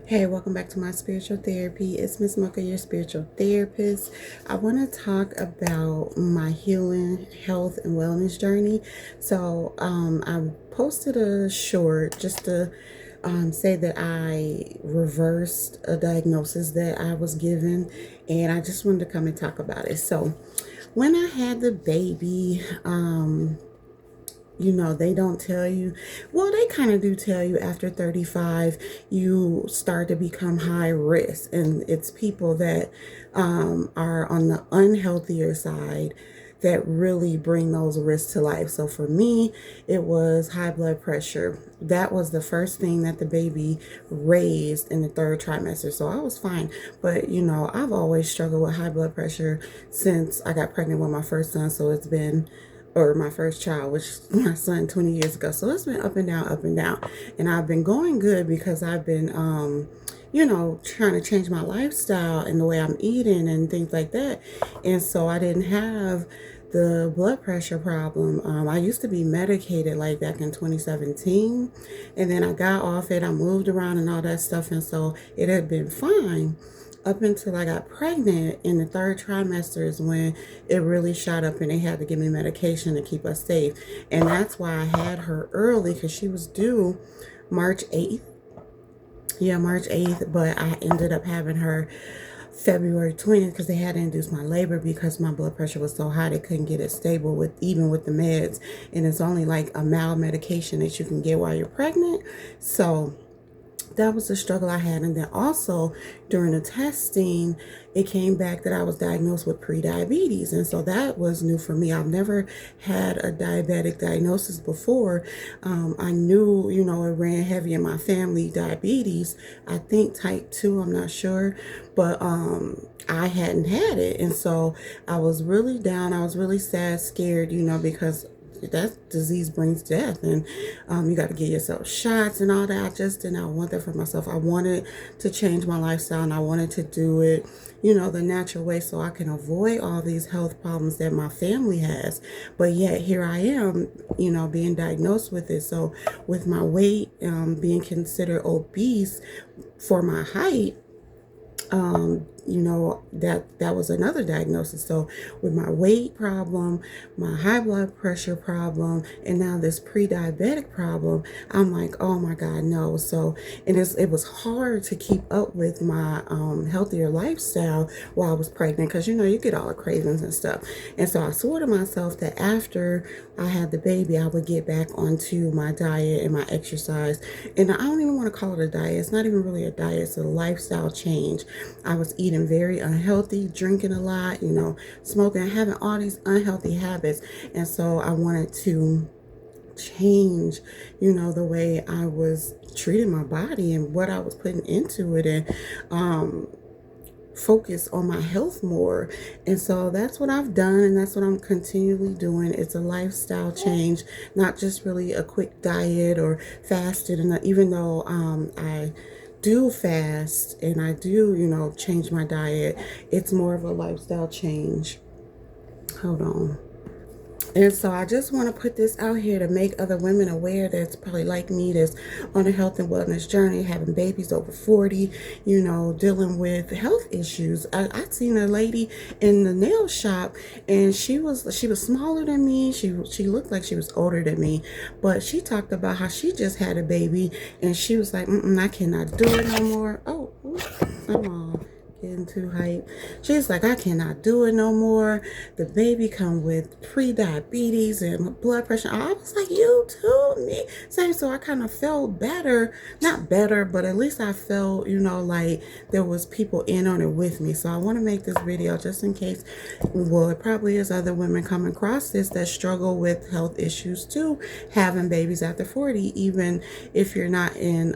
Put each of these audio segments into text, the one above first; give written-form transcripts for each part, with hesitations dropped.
Hey, welcome back to my spiritual therapy. It's Miss Mocha, your spiritual therapist. I want to talk about my healing, health, and wellness journey. I posted a short just to say that I reversed a diagnosis that I was given, and I just wanted to come and talk about it. So, when I had the baby, they don't tell you. Well, they kind of do tell you after 35, you start to become high risk. And it's people that are on the unhealthier side that really bring those risks to life. So for me, it was high blood pressure. That was the first thing that the baby raised in the third trimester. So I was fine. But, I've always struggled with high blood pressure since I got pregnant with my first son. So it's been or my first child, which is my son 20 years ago. So it's been up and down, up and down. And I've been going good because I've been, trying to change my lifestyle and the way I'm eating and things like that. And so I didn't have the blood pressure problem. I used to be medicated like back in 2017. And then I got off it. I moved around and all that stuff. And so it had been fine up until I got pregnant in the third trimester is when it really shot up and they had to give me medication to keep us safe. And that's why I had her early because she was due March 8th. Yeah, March 8th, but I ended up having her February 20th because they had to induce my labor because my blood pressure was so high they couldn't get it stable with the meds. And it's only like a mild medication that you can get while you're pregnant. So that was the struggle I had. And then also during the testing, it came back that I was diagnosed with prediabetes. And so that was new for me. I've never had a diabetic diagnosis before. I knew, it ran heavy in my family, diabetes. I think type 2, I'm not sure. But I hadn't had it. And so I was really down. I was really sad, scared, because that disease brings death, and you got to get yourself shots and all that. I just did not want that for myself. I wanted to change my lifestyle, and I wanted to do it, the natural way so I can avoid all these health problems that my family has. But yet here I am, being diagnosed with it. So with my weight being considered obese for my height, that was another diagnosis. So with my weight problem, my high blood pressure problem, and now this pre-diabetic problem, I'm like, oh my God, no. So it was hard to keep up with my healthier lifestyle while I was pregnant because you get all the cravings and stuff. And so I swore to myself that after I had the baby, I would get back onto my diet and my exercise. And I don't even want to call it a diet. It's not even really a diet. It's a lifestyle change. I was eating very unhealthy, drinking a lot, smoking, having all these unhealthy habits. And so I wanted to change, the way I was treating my body and what I was putting into it, and focus on my health more. And so that's what I've done, and that's what I'm continually doing. It's a lifestyle change, not just really a quick diet or fasted. And even though I do fast and I do, change my diet, it's more of a lifestyle change. Hold on. And so I just want to put this out here to make other women aware that's probably like me, that's on a health and wellness journey, having babies over 40, dealing with health issues. I seen a lady in the nail shop, and she was smaller than me. She looked like she was older than me, but she talked about how she just had a baby, and she was like, I cannot do it no more. Oh, come on. Getting too hype. She's like, I cannot do it no more. The baby come with pre-diabetes and blood pressure. I was like, you too, me. Same. So I kind of felt better. Not better, but at least I felt, like there was people in on it with me. So I want to make this video just in case, well, it probably is other women coming across this that struggle with health issues too, having babies after 40, even if you're not in,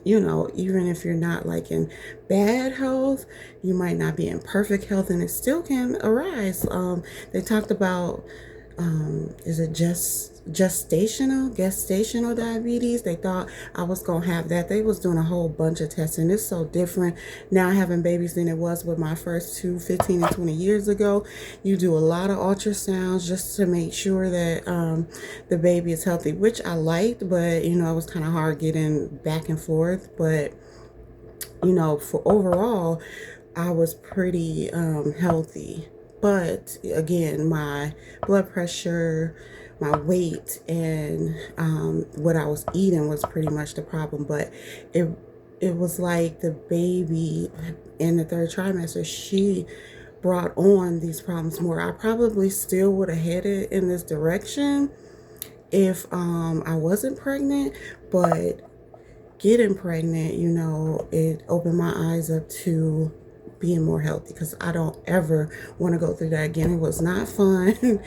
even if you're not like in bad health, you might not be in perfect health, and it still can arise. They talked about, is it gestational diabetes. They thought I was gonna have that. They was doing a whole bunch of testing. It's so different now having babies than it was with my first two 15 and 20 years ago. You do a lot of ultrasounds just to make sure that the baby is healthy, which I liked, but you know, it was kind of hard getting back and forth. But you know, for overall, I was pretty healthy. But again, my blood pressure, my weight, and what I was eating was pretty much the problem. But it it was like the baby in the third trimester, she brought on these problems more. I probably still would have headed in this direction if I wasn't pregnant, but getting pregnant, you know, it opened my eyes up to being more healthy, because I don't ever want to go through that again. It was not fun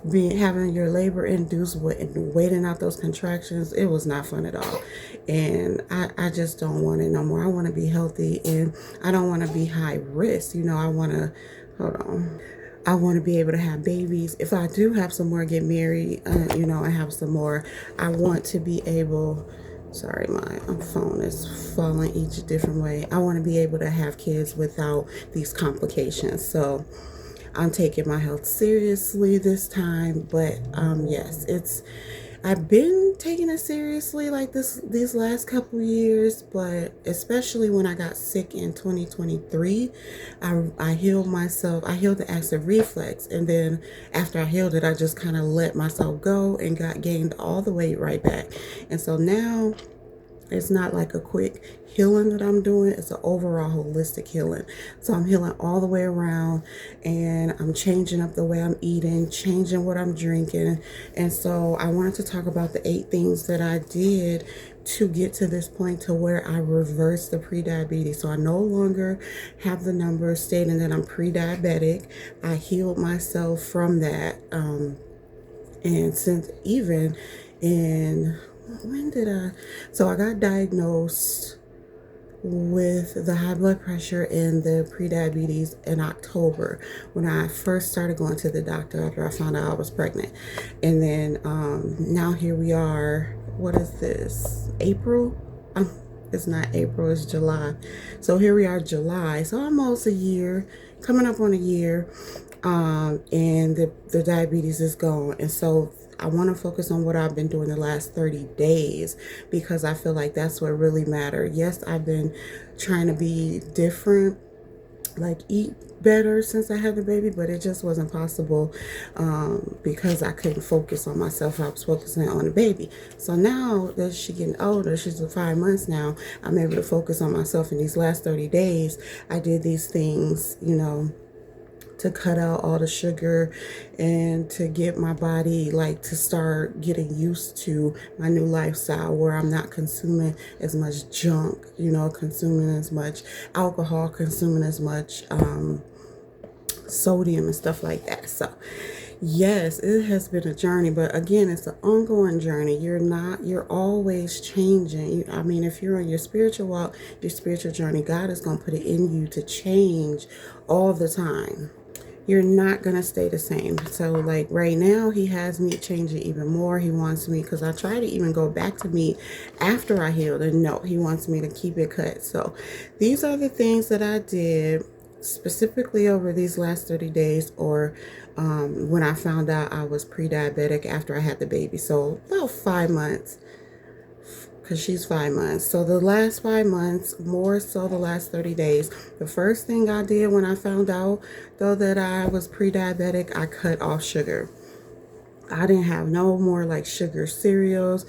being having your labor induced and waiting out those contractions. It was not fun at all, and I just don't want it no more. I want to be healthy, and I don't want to be high risk. You know, I want to hold on. I want to be able to have babies. If I do have some more, get married, you know, and have some more, I want to be able. Sorry, my phone is falling each different way. I want to be able to have kids without these complications. So I'm taking my health seriously this time. But yes, I've been taking it seriously like these last couple years, but especially when I got sick in 2023, I healed myself. I healed the acid reflux, and then after I healed it, I just kind of let myself go and gained all the weight right back. And so now it's not like a quick healing that I'm doing. It's an overall holistic healing. So I'm healing all the way around, and I'm changing up the way I'm eating, changing what I'm drinking. And so I wanted to talk about the 8 things that I did to get to this point to where I reversed the pre-diabetes. So I no longer have the numbers stating that I'm pre-diabetic. I healed myself from that. And since even in when did I? So I got diagnosed with the high blood pressure and the pre-diabetes in October, when I first started going to the doctor after I found out I was pregnant. And then now here we are. What is this? April? It's not April, it's July. So here we are, July. So almost a year, coming up on a year. And the diabetes is gone. And so I want to focus on what I've been doing the last 30 days, because I feel like that's what really matters. Yes, I've been trying to be different, like eat better since I had the baby, but it just wasn't possible because I couldn't focus on myself. I was focusing on the baby. So now that she's getting older, she's 5 months now, I'm able to focus on myself. In these last 30 days, I did these things, you know, to cut out all the sugar and to get my body like to start getting used to my new lifestyle, where I'm not consuming as much junk, you know, consuming as much alcohol, consuming as much sodium and stuff like that. So yes, it has been a journey, but again, it's an ongoing journey. You're always changing. I mean, if you're on your spiritual walk, your spiritual journey, God is going to put it in you to change all the time. You're not going to stay the same. So like right now, he has me changing even more. He wants me, because I try to even go back to meat after I healed, and no, he wants me to keep it cut. So these are the things that I did specifically over these last 30 days, or when I found out I was pre-diabetic after I had the baby. So about 5 months, because she's 5 months. So the last 5 months, more so the last 30 days. The first thing I did when I found out, though, that I was pre-diabetic, I cut off sugar. I didn't have no more like sugar cereals,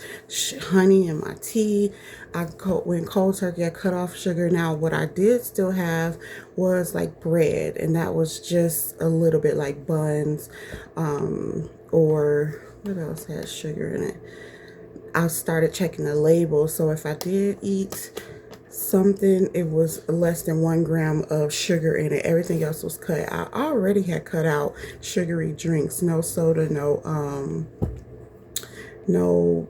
honey in my tea. Went cold turkey. I cut off sugar. Now, what I did still have was like bread, and that was just a little bit, like buns, or what else had sugar in it? I started checking the label. So if I did eat something, it was less than 1 gram of sugar in it. Everything else was cut. I already had cut out sugary drinks, no soda, no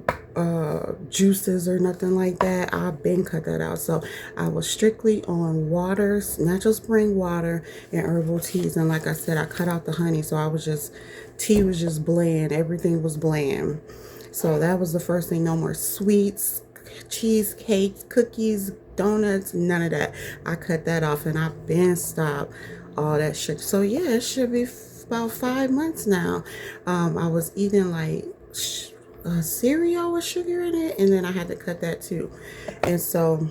juices or nothing like that. I've been cut that out. So I was strictly on waters, natural spring water, and herbal teas. And like I said, I cut out the honey. So tea was just bland. Everything was bland. So that was the first thing. No more sweets, cheesecakes, cookies, donuts, none of that. I cut that off, and I've been stopped all that sugar. So yeah, it should be about 5 months now. I was eating like cereal with sugar in it, and then I had to cut that too. And so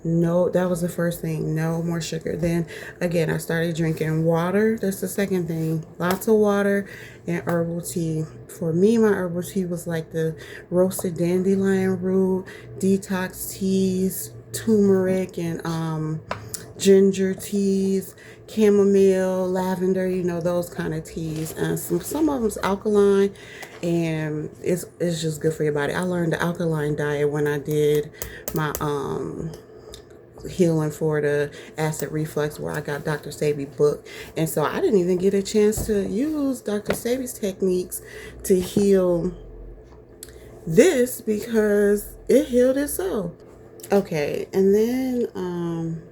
no, that was the first thing. No more sugar. Then again, I started drinking water. That's the second thing. Lots of water and herbal tea. For me, my herbal tea was like the roasted dandelion root, detox teas, turmeric, and ginger teas, chamomile, lavender, those kind of teas. And some of them's alkaline, and it's just good for your body. I learned the alkaline diet when I did my healing for the acid reflux, where I got Dr. Sabi book. And so I didn't even get a chance to use Dr. Sabi's techniques to heal this because it healed itself. Okay, and then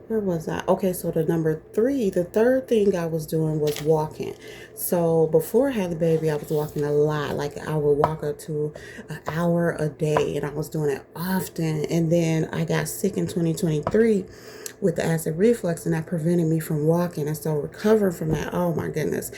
where was I? Okay, so the third thing I was doing was walking. So before I had the baby, I was walking a lot. Like I would walk up to an hour a day, and I was doing it often. And then I got sick in 2023 with the acid reflux, and that prevented me from walking. And so recovering from that, oh my goodness,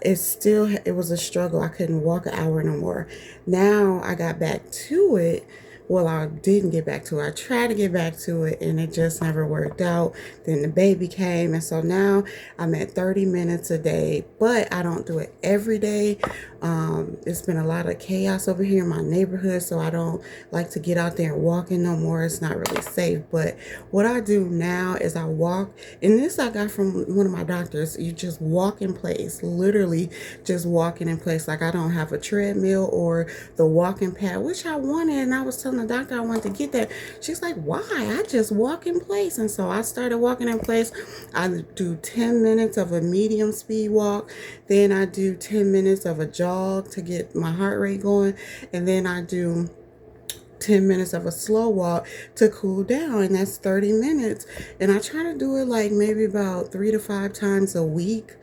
it was a struggle. I couldn't walk an hour no more. Now I got back to it. Well, I didn't get back to it. I tried to get back to it, and it just never worked out. Then the baby came, and so now I'm at 30 minutes a day, but I don't do it every day. It's been a lot of chaos over here in my neighborhood, so I don't like to get out there and walking no more. It's not really safe. But what I do now is I walk, and this I got from one of my doctors. You just walk in place, literally just walking in place. Like I don't have a treadmill or the walking pad, which I wanted, and I was telling the doctor I wanted to get that. She's like, why? I just walk in place. And so I started walking in place. I do 10 minutes of a medium speed walk. Then I do 10 minutes of a jog to get my heart rate going. And then I do 10 minutes of a slow walk to cool down, and that's 30 minutes. And I try to do it like maybe about 3 to 5 times a week,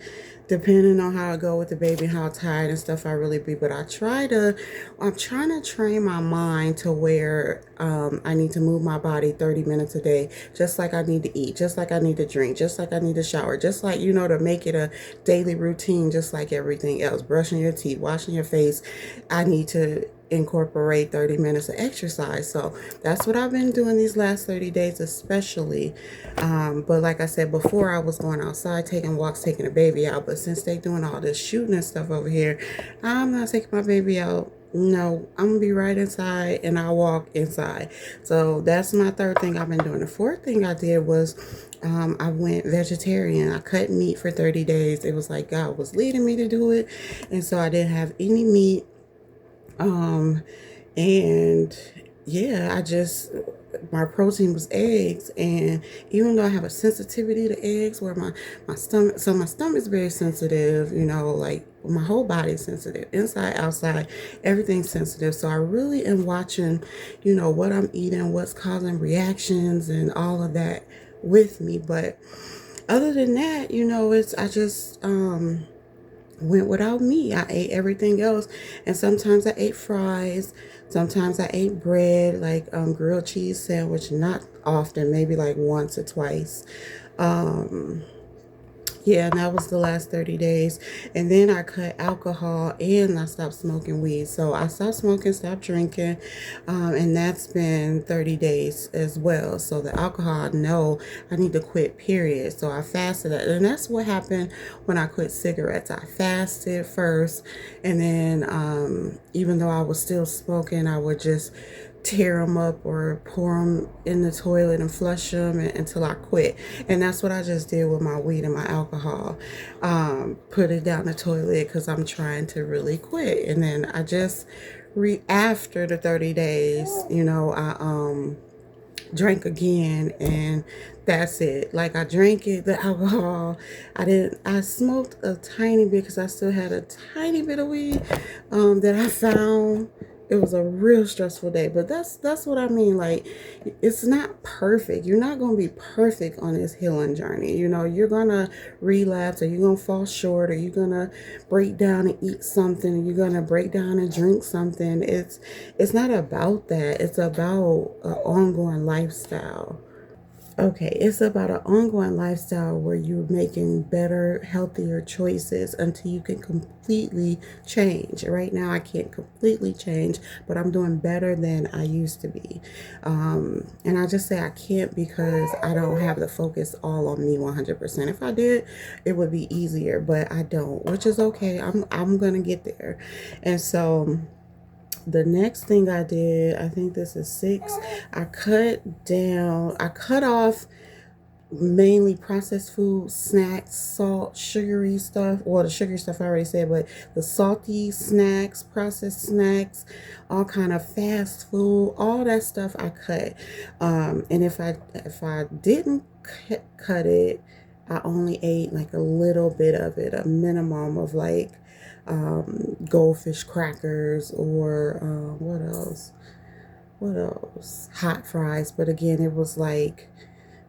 depending on how I go with the baby, how tired and stuff I really be. But I'm trying to train my mind to where I need to move my body 30 minutes a day, just like I need to eat, just like I need to drink, just like I need to shower, just like, to make it a daily routine, just like everything else. Brushing your teeth, washing your face. I need to incorporate 30 minutes of exercise. So that's what I've been doing these last 30 days especially. But like I said before, I was going outside, taking walks, taking the baby out. But since they doing all this shooting and stuff over here, I'm not taking my baby out. No, I'm gonna be right inside, and I walk inside. So that's my third thing I've been doing. The fourth thing I did was I went vegetarian. I cut meat for 30 days. It was like God was leading me to do it. And so I didn't have any meat. And yeah, my protein was eggs. And even though I have a sensitivity to eggs, where my stomach is very sensitive, like my whole body is sensitive, inside, outside, everything's sensitive. So I really am watching, what I'm eating, what's causing reactions and all of that with me. But other than that, I just, went without meat. I ate everything else, and sometimes I ate fries. Sometimes I ate bread, like grilled cheese sandwich. Not often, maybe like once or twice. Yeah, and that was the last 30 days. And then I cut alcohol, and I stopped smoking weed. So I stopped smoking, stopped drinking, and that's been 30 days as well. So the alcohol, no, I need to quit, period. So I fasted. And that's what happened when I quit cigarettes. I fasted first, and then even though I was still smoking, I would just tear them up or pour them in the toilet and flush them until I quit. And that's what I just did with my weed and my alcohol. Put it down the toilet because I'm trying to really quit. And then I just after the 30 days, I drank again, and that's it. Like I drank it, the alcohol. I smoked a tiny bit because I still had a tiny bit of weed that I found It was a real stressful day, but that's what I mean. Like, it's not perfect. You're not gonna be perfect on this healing journey. You know, you're gonna relapse, or you're gonna fall short, or you're gonna break down and eat something, or you're gonna break down and drink something. It's not about that. It's about an ongoing lifestyle. Okay, it's about an ongoing lifestyle where you're making better, healthier choices until you can completely change. Right now, I can't completely change, but I'm doing better than I used to be. And I just say I can't because I don't have the focus all on me 100%. If I did, it would be easier, but I don't, which is okay. I'm gonna get there. And so the next thing I did, I think this is 6, I cut off mainly processed food, snacks, salt, sugary stuff. Well, the sugary stuff I already said, but the salty snacks, processed snacks, all kind of fast food, all that stuff I cut. And if I didn't cut it, I only ate like a little bit of it, a minimum of like goldfish crackers, or what else? What else? Hot fries. But again, it was like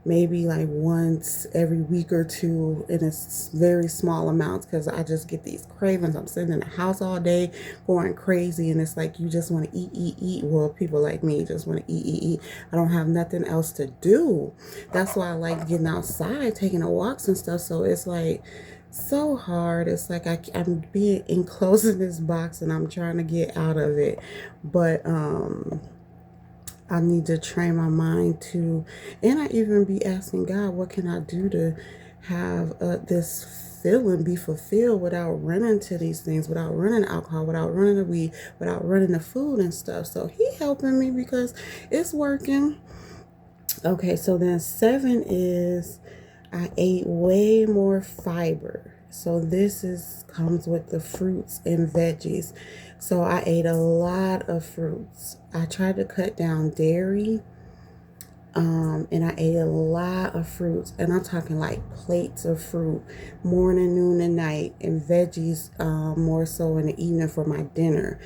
maybe like once every week or two in a very small amounts, because I just get these cravings. I'm sitting in the house all day going crazy, and it's like you just want to eat, eat, eat. Well, people like me just want to eat, eat, eat. I don't have nothing else to do. That's why I like getting outside, taking the walks and stuff. So it's like so hard. It's like I'm being enclosed in this box and I'm trying to get out of it. But I need to train my mind to, and I even be asking God, what can I do to have this feeling be fulfilled without running to these things, without running to alcohol, without running to weed, without running to food and stuff. So He helping me because it's working. Okay, so then 7 is I ate way more fiber. So this is comes with the fruits and veggies. So I ate a lot of fruits. I tried to cut down dairy, and I ate a lot of fruits, and I'm talking like plates of fruit, morning, noon, and night, and veggies more so in the evening for my dinner.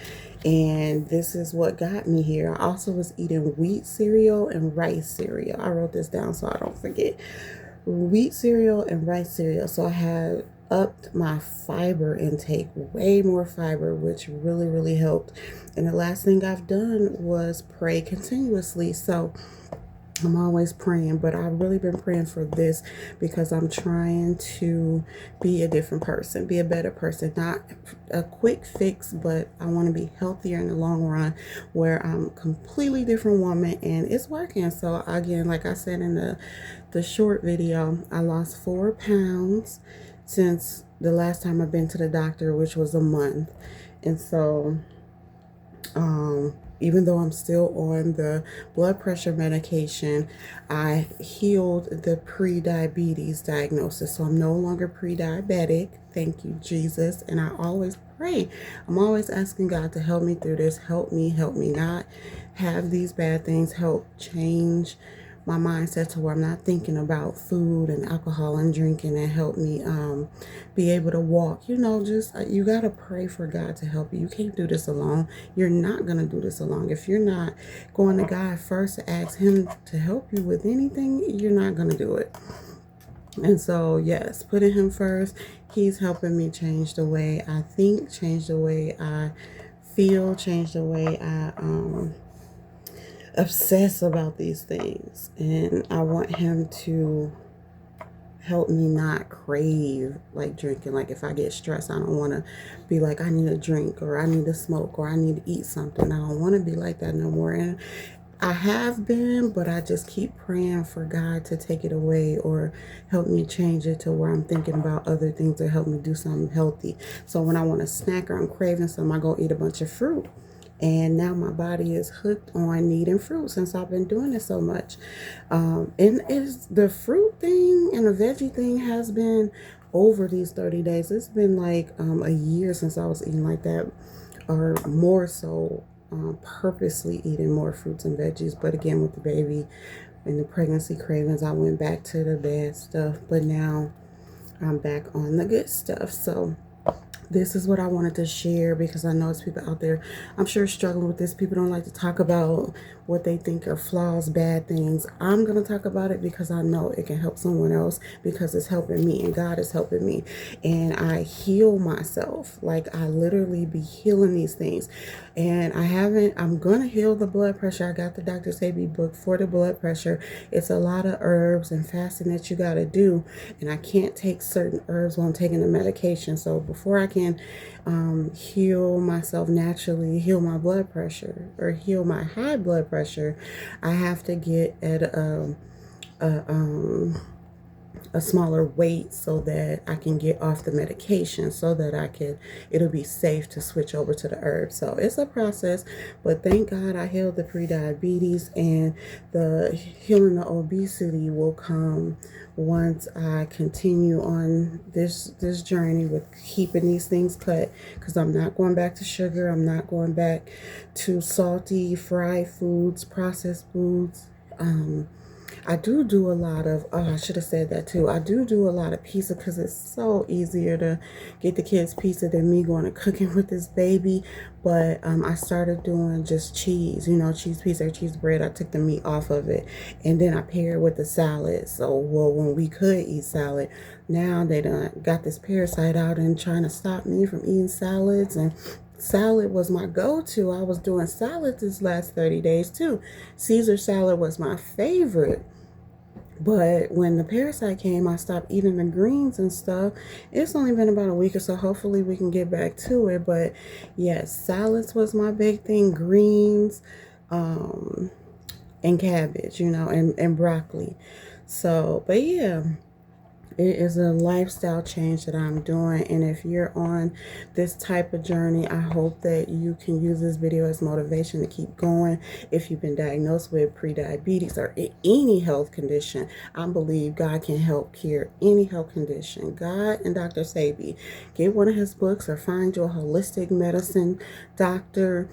And this is what got me here. I also was eating wheat cereal and rice cereal. I wrote this down so I don't forget. Wheat cereal and rice cereal. So I had upped my fiber intake, way more fiber, which really, really helped. And the last thing I've done was pray continuously. So I'm always praying, but I've really been praying for this because I'm trying to be a different person, be a better person, not a quick fix, but I want to be healthier in the long run, where I'm a completely different woman, and it's working. So again, like I said in the short video, I lost 4 pounds since the last time I've been to the doctor, which was a month. And so even though I'm still on the blood pressure medication, I healed the pre-diabetes diagnosis. So I'm no longer pre-diabetic. Thank you, Jesus. And I always pray. I'm always asking God to help me through this. Help me not have these bad things. Help change my mindset to where I'm not thinking about food and alcohol and drinking, and help me be able to walk. You know, just you got to pray for God to help you. You can't do this alone. You're not going to do this alone. If you're not going to God first to ask Him to help you with anything, you're not going to do it. And so, yes, putting Him first, He's helping me change the way I think, change the way I feel, change the way I obsess about these things. And I want Him to help me not crave like drinking. Like if I get stressed, I don't want to be like, I need a drink, or I need to smoke, or I need to eat something. I don't want to be like that no more. And I have been, but I just keep praying for God to take it away or help me change it to where I'm thinking about other things to help me do something healthy. So when I want a snack or I'm craving something, I go eat a bunch of fruit. And now my body is hooked on needing fruit since I've been doing it so much. And it's the fruit thing and the veggie thing has been over these 30 days. It's been like a year since I was eating like that, or more so, purposely eating more fruits and veggies. But again, with the baby and the pregnancy cravings, I went back to the bad stuff. But now I'm back on the good stuff. So this is what I wanted to share because I know it's people out there, I'm sure, struggling with this. People don't like to talk about what they think are flaws, bad things. I'm going to talk about it because I know it can help someone else, because it's helping me and God is helping me. And I heal myself. Like, I literally be healing these things. And I'm going to heal the blood pressure. I got the Dr. Sabi book for the blood pressure. It's a lot of herbs and fasting that you got to do. And I can't take certain herbs while I'm taking the medication. So before I can heal myself naturally, heal my blood pressure, or heal my high blood pressure, I have to get at a a smaller weight so that I can get off the medication, so that it'll be safe to switch over to the herbs. So it's a process, but thank God I healed the pre-diabetes, and the healing the obesity will come once I continue on this journey with keeping these things cut, because I'm not going back to sugar. I'm not going back to salty, fried foods, processed foods. I do a lot of, oh, I should have said that too. I do a lot of pizza because it's so easier to get the kids pizza than me going to cooking with this baby. But I started doing just cheese, cheese pizza or cheese bread. I took the meat off of it, and then I paired it with the salad. So, well, when we could eat salad, now they done got this parasite out and trying to stop me from eating salads. And salad was my go-to. I was doing salad this last 30 days too. Caesar salad was my favorite. But when the parasite came, I stopped eating the greens and stuff. It's only been about a week or so. Hopefully we can get back to it. But yes, salads was my big thing. Greens, and cabbage, and broccoli. So, but yeah. It is a lifestyle change that I'm doing, and if you're on this type of journey, I hope that you can use this video as motivation to keep going. If you've been diagnosed with pre-diabetes or any health condition, I believe God can help cure any health condition. God and Dr. Sabi, get one of his books or find you a holistic medicine doctor.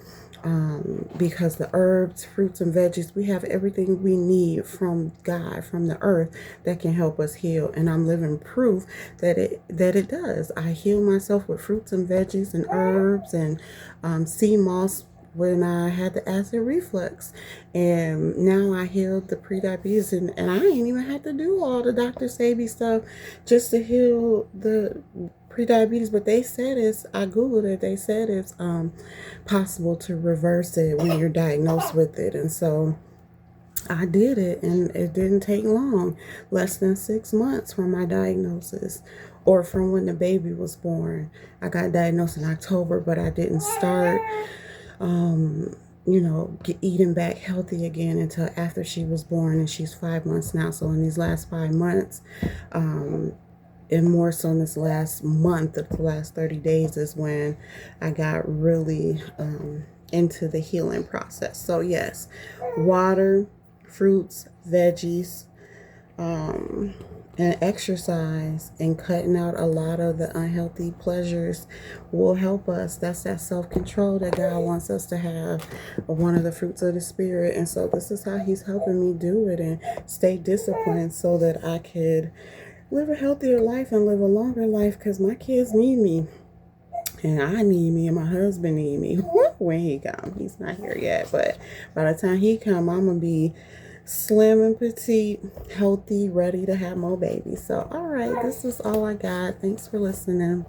Because the herbs, fruits, and veggies, we have everything we need from God, from the earth, that can help us heal. And I'm living proof that it does. I heal myself with fruits and veggies and herbs and sea moss when I had the acid reflux. And now I healed the pre-diabetes, and I ain't even had to do all the Dr. Sabi stuff just to heal the pre-diabetes. But they said I Googled it, they said it's possible to reverse it when you're diagnosed with it. And so I did it, and it didn't take long, less than 6 months from my diagnosis, or from when the baby was born. I got diagnosed in October, but I didn't start eating back healthy again until after she was born, and she's 5 months now. So in these last 5 months, and more so in this last month, of the last 30 days, is when I got really into the healing process. So yes, water, fruits, veggies, and exercise, and cutting out a lot of the unhealthy pleasures will help us. That's that self-control that God wants us to have, one of the fruits of the Spirit. And so this is how he's helping me do it and stay disciplined, so that I could live a healthier life and live a longer life, because my kids need me. And I need me, and my husband need me when he comes. He's not here yet, but by the time he come, I'm going to be slim and petite, healthy, ready to have more babies. So, all right, this is all I got. Thanks for listening.